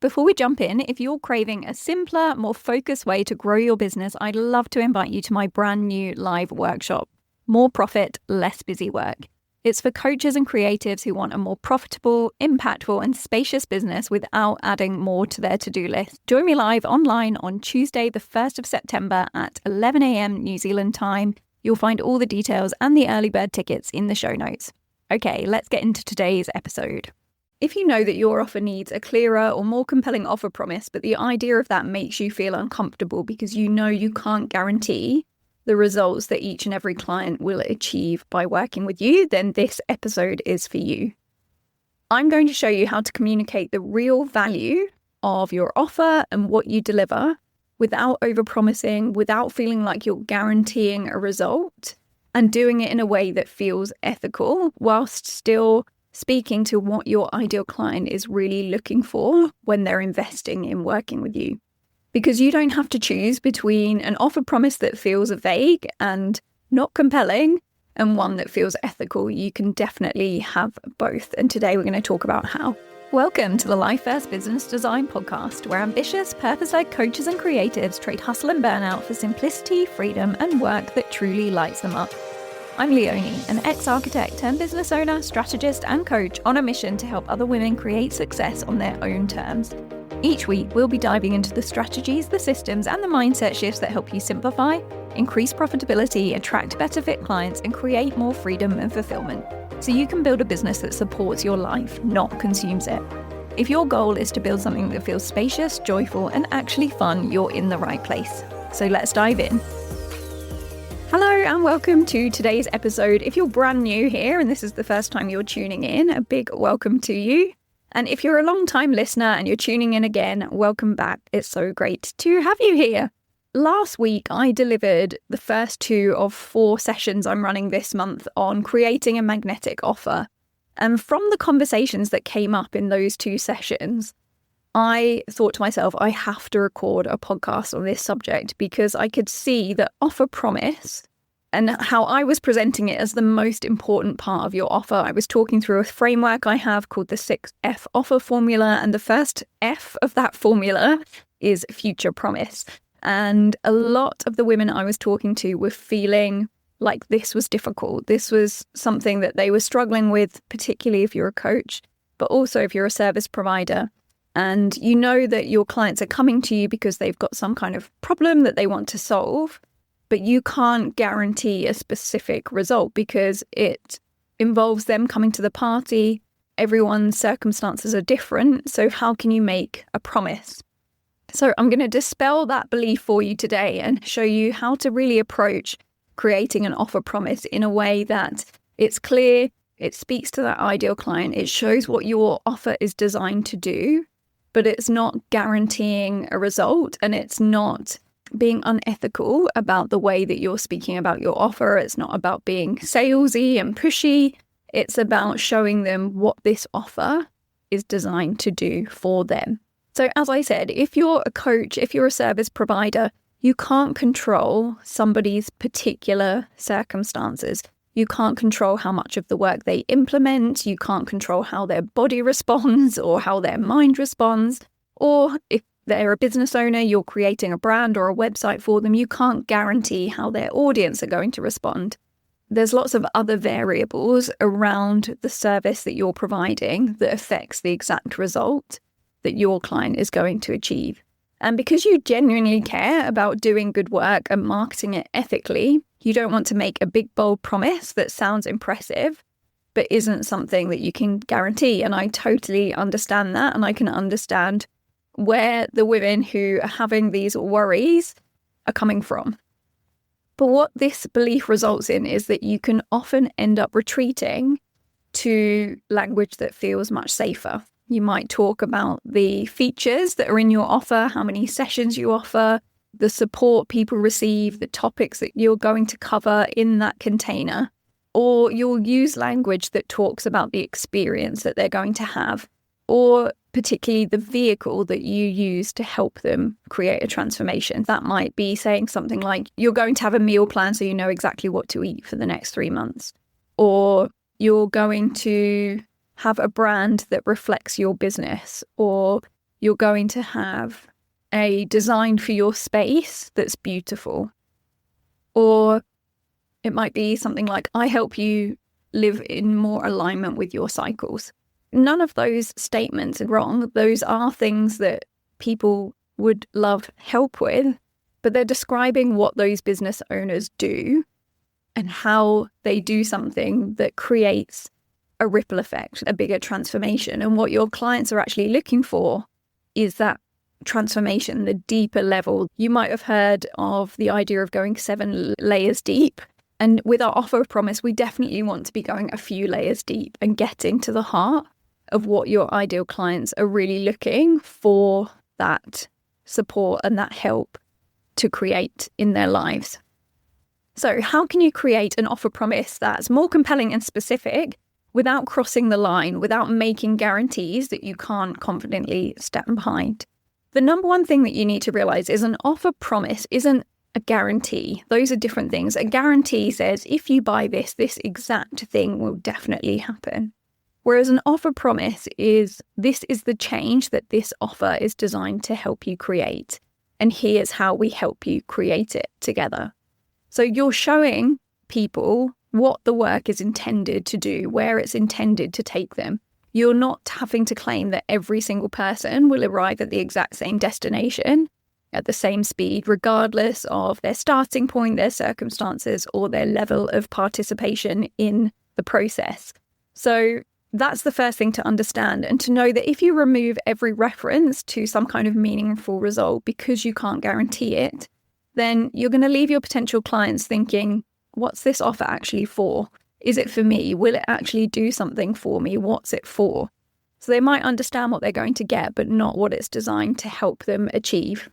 Before we jump in, if you're craving a simpler, more focused way to grow your business, I'd love to invite you to my brand new live workshop, More Profit, Less Busy Work. It's for coaches and creatives who want a more profitable, impactful, and spacious business without adding more to their to-do list. Join me live online on Tuesday, the 1st of September at 11 a.m. New Zealand time. You'll find all the details and the early bird tickets in the show notes. Okay, let's get into today's episode. If you know that your offer needs a clearer or more compelling offer promise, but the idea of that makes you feel uncomfortable because you know you can't guarantee the results that each and every client will achieve by working with you, then this episode is for you. I'm going to show you how to communicate the real value of your offer and what you deliver without overpromising, without feeling like you're guaranteeing a result, and doing it in a way that feels ethical whilst still speaking to what your ideal client is really looking for when they're investing in working with you. Because you don't have to choose between an offer promise that feels vague and not compelling and one that feels ethical. You can definitely have both. And today we're going to talk about how. Welcome to the Life First Business Design Podcast, where ambitious, purpose-led coaches and creatives trade hustle and burnout for simplicity, freedom, and work that truly lights them up. I'm Leonie, an ex-architect turned business owner, strategist, and coach on a mission to help other women create success on their own terms. Each week, we'll be diving into the strategies, the systems, and the mindset shifts that help you simplify, increase profitability, attract better fit clients, and create more freedom and fulfillment, so you can build a business that supports your life, not consumes it. If your goal is to build something that feels spacious, joyful, and actually fun, you're in the right place. So let's dive in. Hello and welcome to today's episode. If you're brand new here and this is the first time you're tuning in, a big welcome to you. And if you're a long-time listener and you're tuning in again, welcome back. It's so great to have you here. Last week, I delivered the first 2 of 4 sessions I'm running this month on creating a magnetic offer. And from the conversations that came up in those 2 sessions, I thought to myself, I have to record a podcast on this subject because I could see that offer promise and how I was presenting it as the most important part of your offer. I was talking through a framework I have called the 6F offer formula, and the first F of that formula is future promise. And a lot of the women I was talking to were feeling like this was difficult. This was something that they were struggling with, particularly if you're a coach, but also if you're a service provider. And you know that your clients are coming to you because they've got some kind of problem that they want to solve, but you can't guarantee a specific result because it involves them coming to the party. Everyone's circumstances are different. So how can you make a promise? So I'm going to dispel that belief for you today and show you how to really approach creating an offer promise in a way that it's clear, it speaks to that ideal client, it shows what your offer is designed to do, but it's not guaranteeing a result and it's not being unethical about the way that you're speaking about your offer. It's not about being salesy and pushy. It's about showing them what this offer is designed to do for them. So as I said, if you're a coach, if you're a service provider, you can't control somebody's particular circumstances. You can't control how much of the work they implement. You can't control how their body responds or how their mind responds. Or if they're a business owner, you're creating a brand or a website for them, you can't guarantee how their audience are going to respond. There's lots of other variables around the service that you're providing that affects the exact result that your client is going to achieve. And because you genuinely care about doing good work and marketing it ethically, you don't want to make a big, bold promise that sounds impressive, but isn't something that you can guarantee. And I totally understand that. And I can understand where the women who are having these worries are coming from. But what this belief results in is that you can often end up retreating to language that feels much safer. You might talk about the features that are in your offer, how many sessions you offer, the support people receive, the topics that you're going to cover in that container. Or you'll use language that talks about the experience that they're going to have, or particularly the vehicle that you use to help them create a transformation. That might be saying something like, you're going to have a meal plan so you know exactly what to eat for the next 3 months. Or you're going to have a brand that reflects your business, or you're going to have a design for your space that's beautiful. Or it might be something like, I help you live in more alignment with your cycles. None of those statements are wrong. Those are things that people would love help with, but they're describing what those business owners do and how they do something that creates a ripple effect, a bigger transformation. And what your clients are actually looking for is that transformation, the deeper level. You might have heard of the idea of going 7 layers deep. And with our offer of promise, we definitely want to be going a few layers deep and getting to the heart of what your ideal clients are really looking for, that support and that help to create in their lives. So how can you create an offer promise that's more compelling and specific without crossing the line, without making guarantees that you can't confidently stand behind? The number one thing that you need to realize is an offer promise isn't a guarantee. Those are different things. A guarantee says, if you buy this, this exact thing will definitely happen. Whereas an offer promise is, this is the change that this offer is designed to help you create. And here's how we help you create it together. So you're showing people what the work is intended to do, where it's intended to take them. You're not having to claim that every single person will arrive at the exact same destination at the same speed, regardless of their starting point, their circumstances, or their level of participation in the process. So that's the first thing to understand, and to know that if you remove every reference to some kind of meaningful result because you can't guarantee it, then you're going to leave your potential clients thinking, what's this offer actually for? Is it for me? Will it actually do something for me? What's it for? So they might understand what they're going to get, but not what it's designed to help them achieve.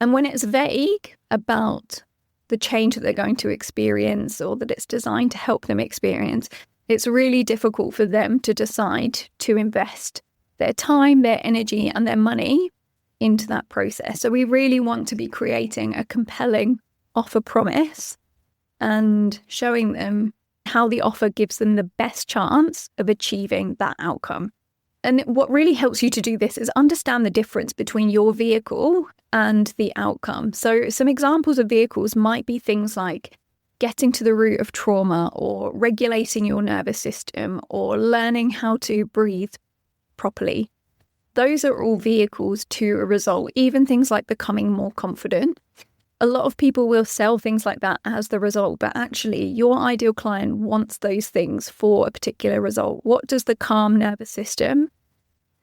And when it's vague about the change that they're going to experience, or that it's designed to help them experience, it's really difficult for them to decide to invest their time, their energy, and their money into that process. So we really want to be creating a compelling offer promise and showing them how the offer gives them the best chance of achieving that outcome. And what really helps you to do this is understand the difference between your vehicle and the outcome. So some examples of vehicles might be things like getting to the root of trauma, or regulating your nervous system, or learning how to breathe properly. Those are all vehicles to a result, even things like becoming more confident. A lot of people will sell things like that as the result, but actually your ideal client wants those things for a particular result. What does the calm nervous system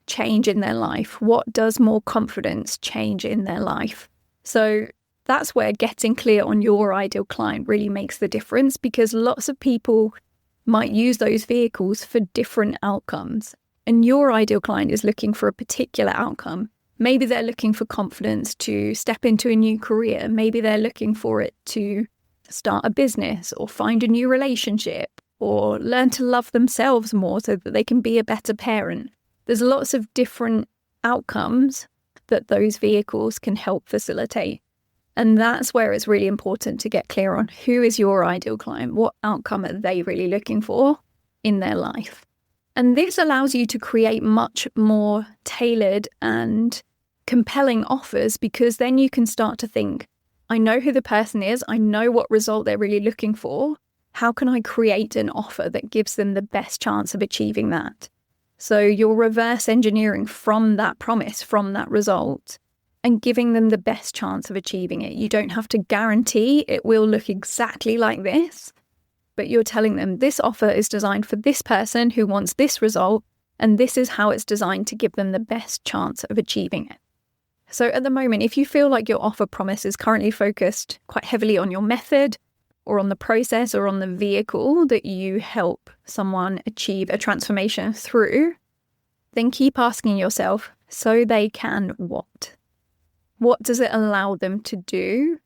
change in their life? What does more confidence change in their life? So that's where getting clear on your ideal client really makes the difference, because lots of people might use those vehicles for different outcomes. And your ideal client is looking for a particular outcome. Maybe they're looking for confidence to step into a new career. Maybe they're looking for it to start a business, or find a new relationship, or learn to love themselves more so that they can be a better parent. There's lots of different outcomes that those vehicles can help facilitate. And that's where it's really important to get clear on who is your ideal client, what outcome are they really looking for in their life. And this allows you to create much more tailored and compelling offers, because then you can start to think, I know who the person is, I know what result they're really looking for. How can I create an offer that gives them the best chance of achieving that? So you're reverse engineering from that promise, from that result, and giving them the best chance of achieving it. You don't have to guarantee it will look exactly like this, but you're telling them this offer is designed for this person who wants this result, and this is how it's designed to give them the best chance of achieving it. So at the moment, if you feel like your offer promise is currently focused quite heavily on your method, or on the process, or on the vehicle that you help someone achieve a transformation through, then keep asking yourself, so they can what? What does it allow them to do,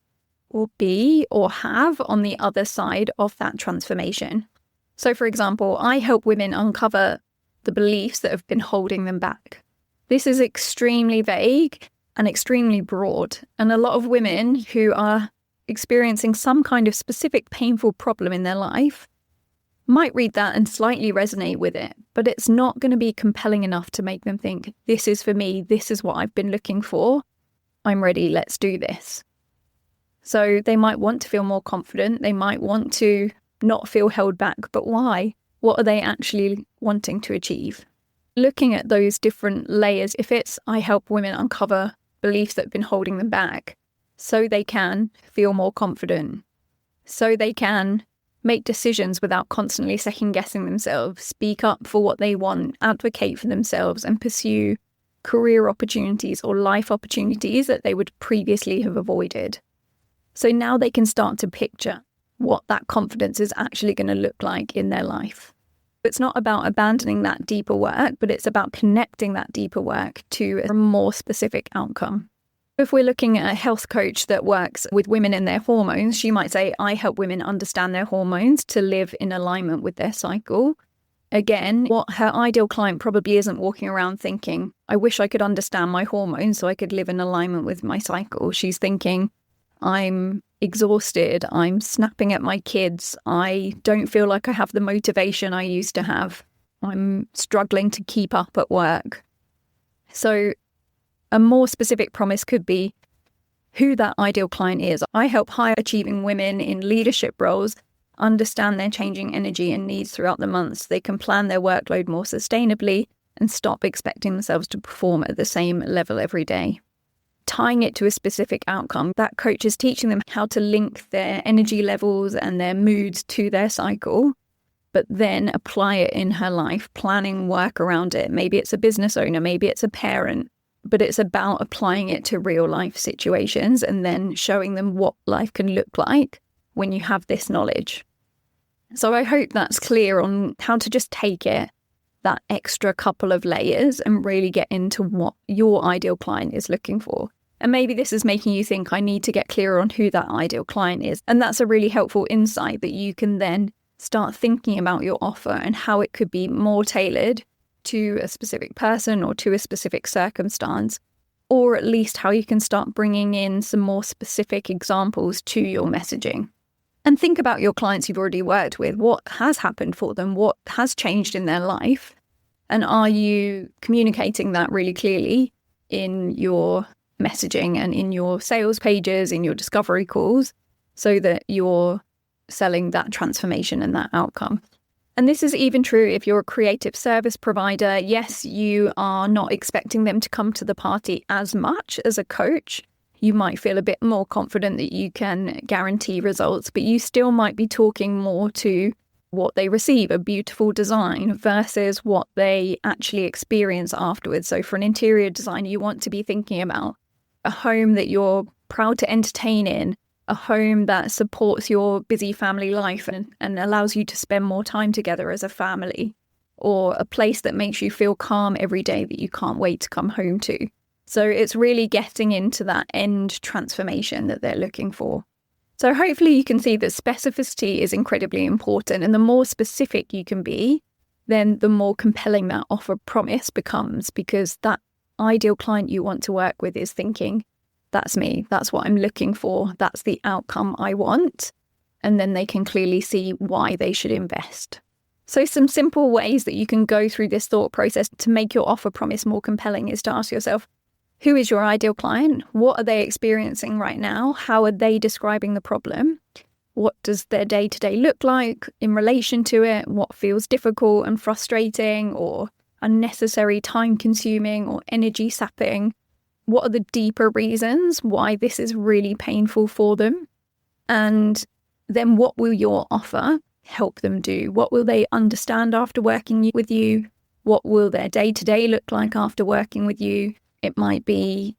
or be, or have on the other side of that transformation? So for example, I help women uncover the beliefs that have been holding them back. This is extremely vague and extremely broad. And a lot of women who are experiencing some kind of specific painful problem in their life might read that and slightly resonate with it, but it's not going to be compelling enough to make them think, this is for me, this is what I've been looking for, I'm ready, let's do this. So they might want to feel more confident, they might want to not feel held back, but why? What are they actually wanting to achieve? Looking at those different layers, if it's I help women uncover beliefs that have been holding them back so they can feel more confident, so they can make decisions without constantly second-guessing themselves, speak up for what they want, advocate for themselves, and pursue career opportunities or life opportunities that they would previously have avoided. So now they can start to picture what that confidence is actually going to look like in their life. It's not about abandoning that deeper work, but it's about connecting that deeper work to a more specific outcome. If we're looking at a health coach that works with women in their hormones, she might say, I help women understand their hormones to live in alignment with their cycle. Again, what her ideal client probably isn't walking around thinking, I wish I could understand my hormones so I could live in alignment with my cycle. She's thinking, I'm exhausted, I'm snapping at my kids, I don't feel like I have the motivation I used to have, I'm struggling to keep up at work. So a more specific promise could be who that ideal client is. I help high-achieving women in leadership roles understand their changing energy and needs throughout the months. They can plan their workload more sustainably and stop expecting themselves to perform at the same level every day. Tying it to a specific outcome, that coach is teaching them how to link their energy levels and their moods to their cycle, but then apply it in her life, planning work around it. Maybe it's a business owner, maybe it's a parent, but it's about applying it to real life situations and then showing them what life can look like when you have this knowledge. So I hope that's clear on how to just take it, that extra couple of layers, and really get into what your ideal client is looking for. And maybe this is making you think, I need to get clearer on who that ideal client is. And that's a really helpful insight that you can then start thinking about your offer and how it could be more tailored to a specific person or to a specific circumstance, or at least how you can start bringing in some more specific examples to your messaging. And think about your clients you've already worked with. What has happened for them? What has changed in their life? And are you communicating that really clearly in your messaging and in your sales pages, in your discovery calls, so that you're selling that transformation and that outcome? And this is even true if you're a creative service provider. Yes, you are not expecting them to come to the party as much as a coach. You might feel a bit more confident that you can guarantee results, but you still might be talking more to what they receive, a beautiful design, versus what they actually experience afterwards. So for an interior designer, you want to be thinking about a home that you're proud to entertain in, a home that supports your busy family life and allows you to spend more time together as a family, or a place that makes you feel calm every day that you can't wait to come home to. So it's really getting into that end transformation that they're looking for. So hopefully you can see that specificity is incredibly important, and the more specific you can be, then the more compelling that offer promise becomes, because that ideal client you want to work with is thinking, that's me, that's what I'm looking for, that's the outcome I want. And then they can clearly see why they should invest. So some simple ways that you can go through this thought process to make your offer promise more compelling is to ask yourself, who is your ideal client? What are they experiencing right now? How are they describing the problem? What does their day-to-day look like in relation to it? What feels difficult and frustrating or unnecessary, time-consuming or energy-sapping? What are the deeper reasons why this is really painful for them? And then what will your offer help them do? What will they understand after working with you? What will their day-to-day look like after working with you? It might be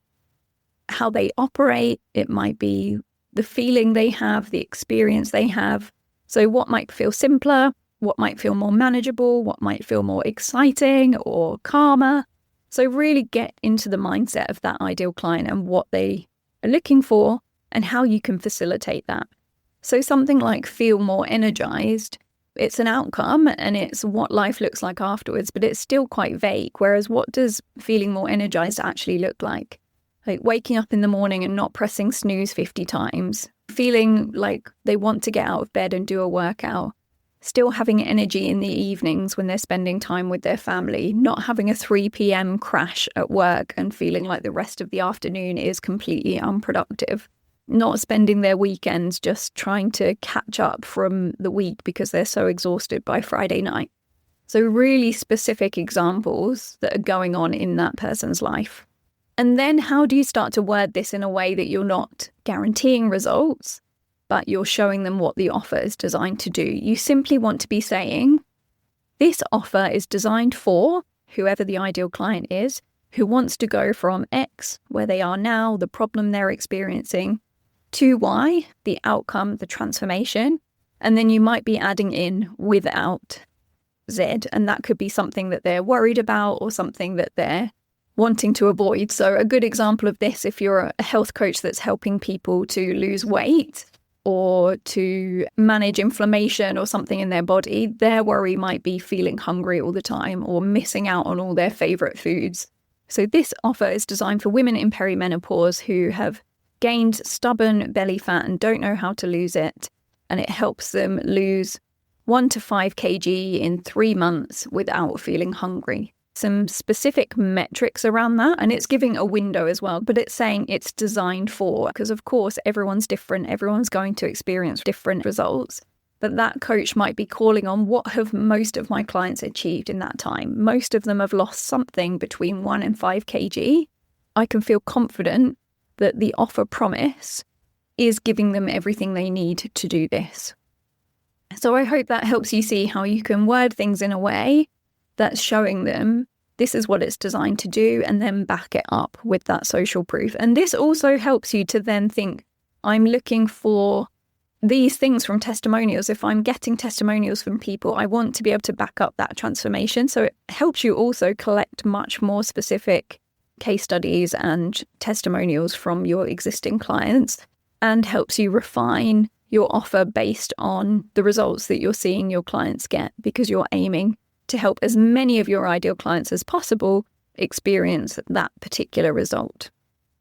how they operate. It might be the feeling they have, the experience they have. So what might feel simpler? What might feel more manageable? What might feel more exciting or calmer? So really get into the mindset of that ideal client and what they are looking for and how you can facilitate that. So something like feel more energized, it's an outcome and it's what life looks like afterwards, but it's still quite vague. Whereas what does feeling more energized actually look like? Like waking up in the morning and not pressing snooze 50 times, feeling like they want to get out of bed and do a workout, still having energy in the evenings when they're spending time with their family, not having a 3 p.m. crash at work and feeling like the rest of the afternoon is completely unproductive, not spending their weekends just trying to catch up from the week because they're so exhausted by Friday night. So really specific examples that are going on in that person's life. And then how do you start to word this in a way that you're not guaranteeing results, but you're showing them what the offer is designed to do? You simply want to be saying, this offer is designed for whoever the ideal client is, who wants to go from X, where they are now, the problem they're experiencing, to Y, the outcome, the transformation. And then you might be adding in without Z, and that could be something that they're worried about or something that they're wanting to avoid. So a good example of this, if you're a health coach that's helping people to lose weight or to manage inflammation or something in their body, their worry might be feeling hungry all the time or missing out on all their favorite foods. So this offer is designed for women in perimenopause who have gained stubborn belly fat and don't know how to lose it. And it helps them lose 1 to 5 kg in 3 months without feeling hungry. Some specific metrics around that, and it's giving a window as well, but it's saying it's designed for, because of course everyone's different, everyone's going to experience different results, but that coach might be calling on what have most of my clients achieved in that time. Most of them have lost something between 1 and 5 kg. I can feel confident that the offer promise is giving them everything they need to do this. So I hope that helps you see how you can word things in a way that's showing them this is what it's designed to do, and then back it up with that social proof. And this also helps you to then think, I'm looking for these things from testimonials. If I'm getting testimonials from people, I want to be able to back up that transformation. So it helps you also collect much more specific case studies and testimonials from your existing clients, and helps you refine your offer based on the results that you're seeing your clients get, because you're aiming to help as many of your ideal clients as possible experience that particular result.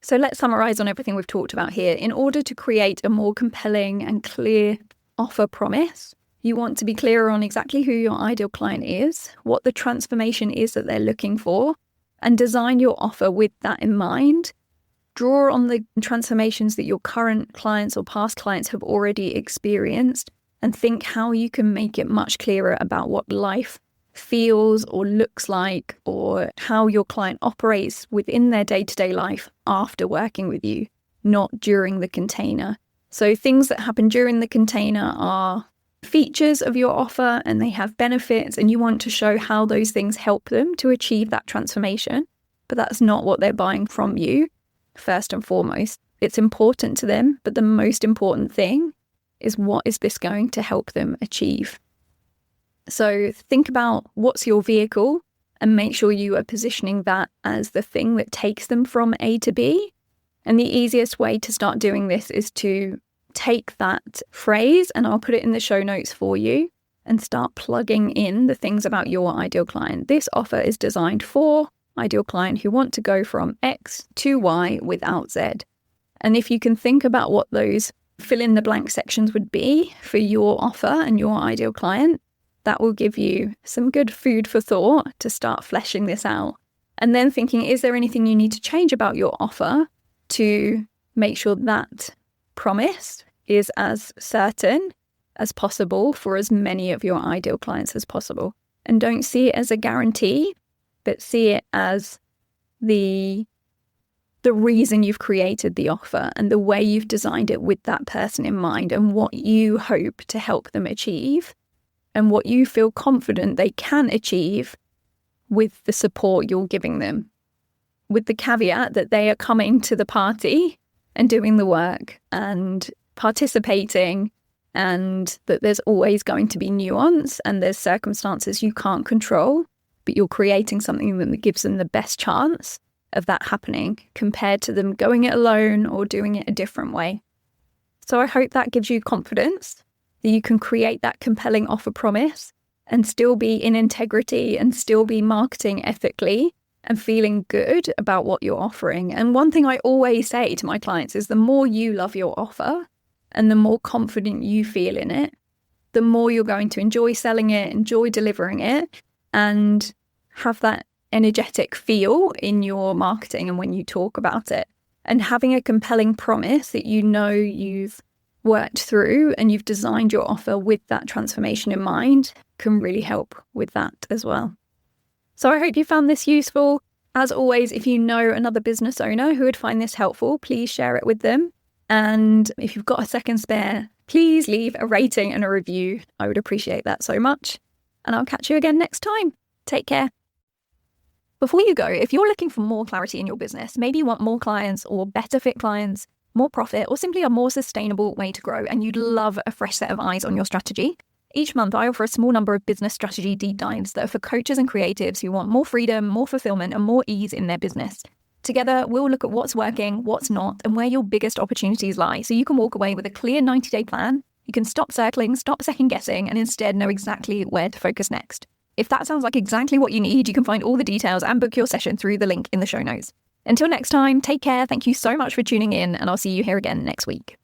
So let's summarize on everything we've talked about here. In order to create a more compelling and clear offer promise, you want to be clearer on exactly who your ideal client is, what the transformation is that they're looking for, and design your offer with that in mind. Draw on the transformations that your current clients or past clients have already experienced, and think how you can make it much clearer about what life feels or looks like, or how your client operates within their day-to-day life after working with you, not during the container. So things that happen during the container are features of your offer, and they have benefits, and you want to show how those things help them to achieve that transformation. But that's not what they're buying from you. First and foremost, it's important to them, but the most important thing is, what is this going to help them achieve? So think about what's your vehicle, and make sure you are positioning that as the thing that takes them from A to B. And the easiest way to start doing this is to take that phrase, and I'll put it in the show notes for you, and start plugging in the things about your ideal client. This offer is designed for ideal client who want to go from X to Y without Z. And if you can think about what those fill in the blank sections would be for your offer and your ideal client, that will give you some good food for thought to start fleshing this out. And then thinking, is there anything you need to change about your offer to make sure that promise is as certain as possible for as many of your ideal clients as possible? And don't see it as a guarantee, but see it as the reason you've created the offer and the way you've designed it with that person in mind, and what you hope to help them achieve, and what you feel confident they can achieve with the support you're giving them, with the caveat that they are coming to the party and doing the work and participating, and that there's always going to be nuance and there's circumstances you can't control, but you're creating something that gives them the best chance of that happening compared to them going it alone or doing it a different way. So I hope that gives you confidence that you can create that compelling offer promise and still be in integrity and still be marketing ethically and feeling good about what you're offering. And one thing I always say to my clients is, the more you love your offer and the more confident you feel in it, the more you're going to enjoy selling it, enjoy delivering it, and have that energetic feel in your marketing and when you talk about it. And having a compelling promise that you know you've worked through and you've designed your offer with that transformation in mind can really help with that as well. So I hope you found this useful. As always, if you know another business owner who would find this helpful, please share it with them. And if you've got a second spare, please leave a rating and a review. I would appreciate that so much. And I'll catch you again next time. Take care. Before you go, if you're looking for more clarity in your business, maybe you want more clients or better fit clients, more profit, or simply a more sustainable way to grow, and you'd love a fresh set of eyes on your strategy, each month I offer a small number of business strategy deep dives that are for coaches and creatives who want more freedom, more fulfillment, and more ease in their business. Together, we'll look at what's working, what's not, and where your biggest opportunities lie, so you can walk away with a clear 90-day plan. You can stop circling, stop second guessing, and instead know exactly where to focus next. If that sounds like exactly what you need, you can find all the details and book your session through the link in the show notes. Until next time, take care. Thank you so much for tuning in, and I'll see you here again next week.